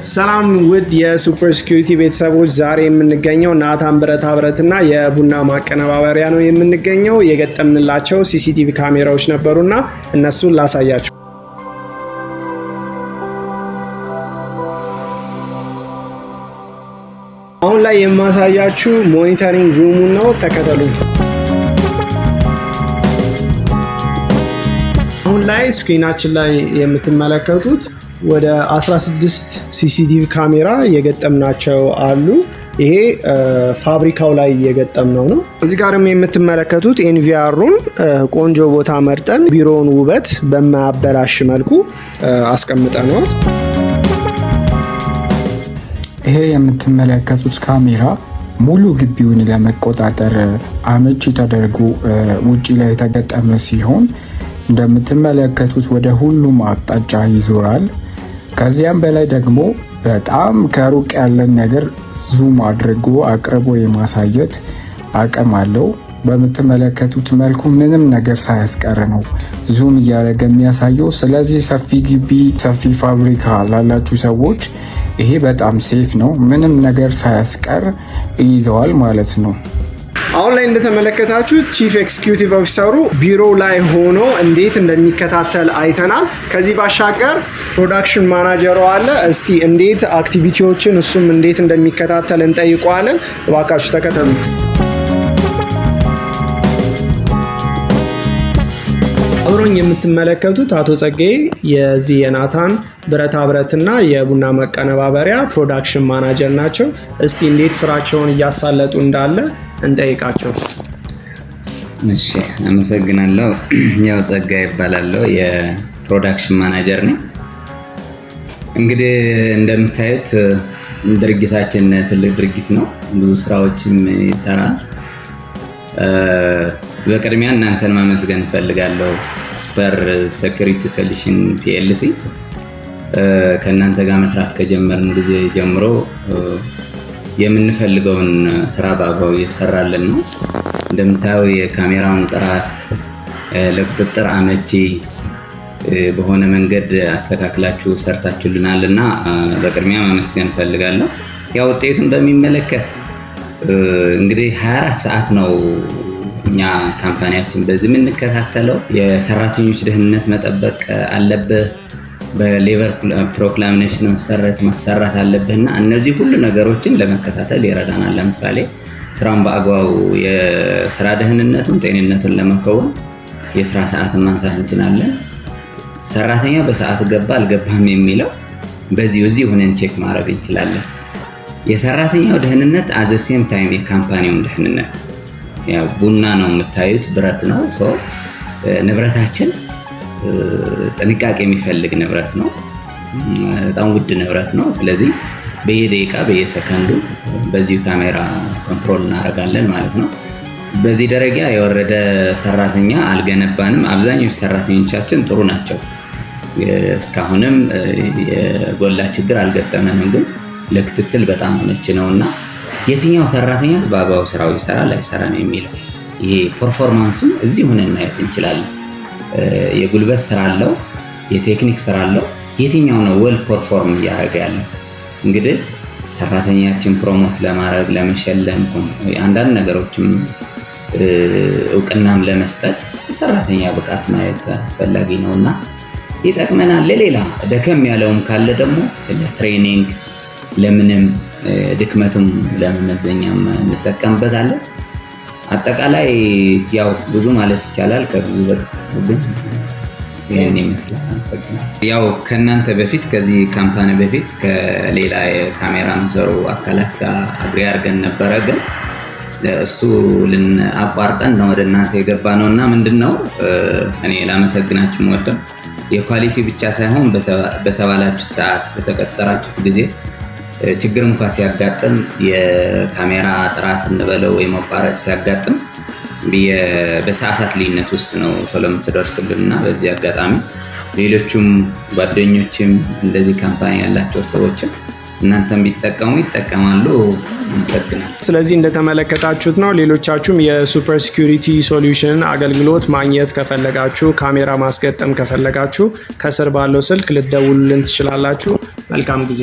ሰላም ውድ የሱፐር ሲኩሪቲ ቤተሰቦች፣ ዛሬ የምንገኘው ናታን ብረታ ብረትና የቡና ማቀነባበሪያ ነው የምንገኘው። የገጠምንላቸው ሲሲቲቪ ካሜራዎች ነበሩና እነሱን ላሳያችሁ። አሁን ላይ የማሳያችሁ ሞኒተሪንግ ሩሙን ነው። ተከተሉ። አሁን ላይ ስክሪናችን ላይ የምትመለከቱት ወደ 16 ሲሲቲቪ ካሜራ የገጠምናቸው አሉ። ይሄ ፋብሪካው ላይ የገጠምነው ነው። እዚህ ጋርም የምትመለከቱት ኤንቪአሩን ቆንጆ ቦታ መርጠን ቢሮውን ውበት በማያበላሽ መልኩ አስቀምጠነዋል። ይሄ የምትመለከቱት ካሜራ ሙሉ ግቢውን ለመቆጣጠር አመቺ ተደርጎ ውጪ ላይ የተገጠመ ሲሆን እንደምትመለከቱት ወደ ሁሉም አቅጣጫ ይዞራል። ከዚያም በላይ ደግሞ በጣም ከሩቅ ያለን ነገር ዙም አድርጎ አቅርቦ የማሳየት አቅም አለው። በምትመለከቱት መልኩ ምንም ነገር ሳያስቀር ነው ዙም እያደረገ የሚያሳየው። ስለዚህ ሰፊ ግቢ፣ ሰፊ ፋብሪካ ላላችሁ ሰዎች ይሄ በጣም ሴፍ ነው። ምንም ነገር ሳያስቀር ይይዘዋል ማለት ነው። አሁን ላይ እንደተመለከታችሁ ቺፍ ኤክስኪዩቲቭ ኦፊሰሩ ቢሮ ላይ ሆኖ እንዴት እንደሚከታተል አይተናል። ከዚህ ባሻገር ፕሮዳክሽን ማናጀሩ አለ። እስቲ እንዴት አክቲቪቲዎችን እሱም እንዴት እንደሚከታተል እንጠይቀዋለን። እባካችሁ ተከተሉ። አብሮኝ የምትመለከቱት አቶ ጸጋዬ የዚህ የናታን ብረታ ብረትና የቡና መቀነባበሪያ ፕሮዳክሽን ማናጀር ናቸው። እስቲ እንዴት ስራቸውን እያሳለጡ እንዳለ እንጠይቃቸው። እሺ፣ አመሰግናለሁ። ያው ጸጋዬ ይባላለሁ፣ የፕሮዳክሽን ማናጀር ነኝ። እንግዲህ እንደምታዩት ድርጅታችን ትልቅ ድርጅት ነው፣ ብዙ ስራዎችም ይሰራል። በቅድሚያ እናንተን ማመስገን እፈልጋለሁ። ስፐር ሴኩሪቲ ሶሉሽን ፒኤልሲ ከእናንተ ጋር መስራት ከጀመርን ጊዜ ጀምሮ የምንፈልገውን ስራ በአግባቡ እየሰራልን ነው። እንደምታየው የካሜራውን ጥራት ለቁጥጥር አመቺ በሆነ መንገድ አስተካክላችሁ ሰርታችሁልናል እና በቅድሚያ ማመስገን እፈልጋለሁ። ያው ውጤቱን በሚመለከት እንግዲህ 24 ሰዓት ነው እኛ ካምፓኒያችን በዚህ የምንከታተለው። የሰራተኞች ደህንነት መጠበቅ አለብህ፣ በሌበር ፕሮክላሚኔሽን ማሰራት አለብህና እነዚህ ሁሉ ነገሮችን ለመከታተል ይረዳናል። ለምሳሌ ስራውን በአግባቡ የስራ ደህንነቱን ጤንነቱን ለመከወን የስራ ሰዓትን ማንሳት እንችላለን። ሰራተኛ በሰዓት ገባ አልገባም የሚለው እዚህ ሆነን ቼክ ማድረግ እንችላለን። የሰራተኛው ደህንነት አዘ ሴም ታይም የካምፓኒውን ደህንነት። ያው ቡና ነው የምታዩት፣ ብረት ነው። ንብረታችን ጥንቃቄ የሚፈልግ ንብረት ነው። በጣም ውድ ንብረት ነው። ስለዚህ በየደቂቃ በየሰከንዱ በዚሁ ካሜራ ኮንትሮል እናደርጋለን ማለት ነው። በዚህ ደረጃ የወረደ ሰራተኛ አልገነባንም። አብዛኞቹ ሰራተኞቻችን ጥሩ ናቸው። እስካሁንም የጎላ ችግር አልገጠመንም። ግን ለክትትል በጣም አመቺ ነውና የትኛው ሰራተኛ በአግባቡ ስራው ይሰራል አይሰራም የሚለው ይሄ ፐርፎርማንሱን እዚህ ሆነን ማየት እንችላለን። የጉልበት ስራ አለው፣ የቴክኒክ ስራ አለው። የትኛው ነው ዌል ፐርፎርም እያደረገ ያለው? እንግዲህ ሰራተኛችን ፕሮሞት ለማድረግ ለመሸለም፣ አንዳንድ ነገሮችም እውቅናም ለመስጠት ሰራተኛ ብቃት ማየት አስፈላጊ ነውና ይጠቅመናል። ለሌላ ደከም ያለውም ካለ ደግሞ ለትሬኒንግ ለምንም ድክመቱም ለመመዘኛም እንጠቀምበታለን። አጠቃላይ ያው ብዙ ማለት ይቻላል፣ ከብዙ በጥቂቱ ግን ይሄን ይመስላል። አመሰግናለሁ። ያው ከእናንተ በፊት ከዚህ ካምፓኒ በፊት ከሌላ የካሜራ የሚሰሩ አካላት ጋር አግሪ አድርገን ነበረ። ግን እሱ አቋርጠን ነው ወደ እናንተ የገባ ነው እና ምንድነው እኔ ላመሰግናችሁ የምወደው የኳሊቲ ብቻ ሳይሆን በተባላችሁት ሰዓት በተቀጠራችሁት ጊዜ ችግር እንኳን ሲያጋጥም የካሜራ ጥራት እንበለው ወይ መቋረጥ ሲያጋጥም በሰዓታት ልዩነት ውስጥ ነው ቶሎ የምትደርሱልን እና በዚህ አጋጣሚ ሌሎችም ጓደኞችም እንደዚህ ካምፓኒ ያላቸው ሰዎችም እናንተም ቢጠቀሙ ይጠቀማሉ። አመሰግናለሁ። ስለዚህ እንደተመለከታችሁት ነው። ሌሎቻችሁም የሱፐር ሲኩሪቲ ሶሉሽን አገልግሎት ማግኘት ከፈለጋችሁ፣ ካሜራ ማስገጠም ከፈለጋችሁ ከስር ባለው ስልክ ልትደውሉልን ትችላላችሁ። መልካም ጊዜ።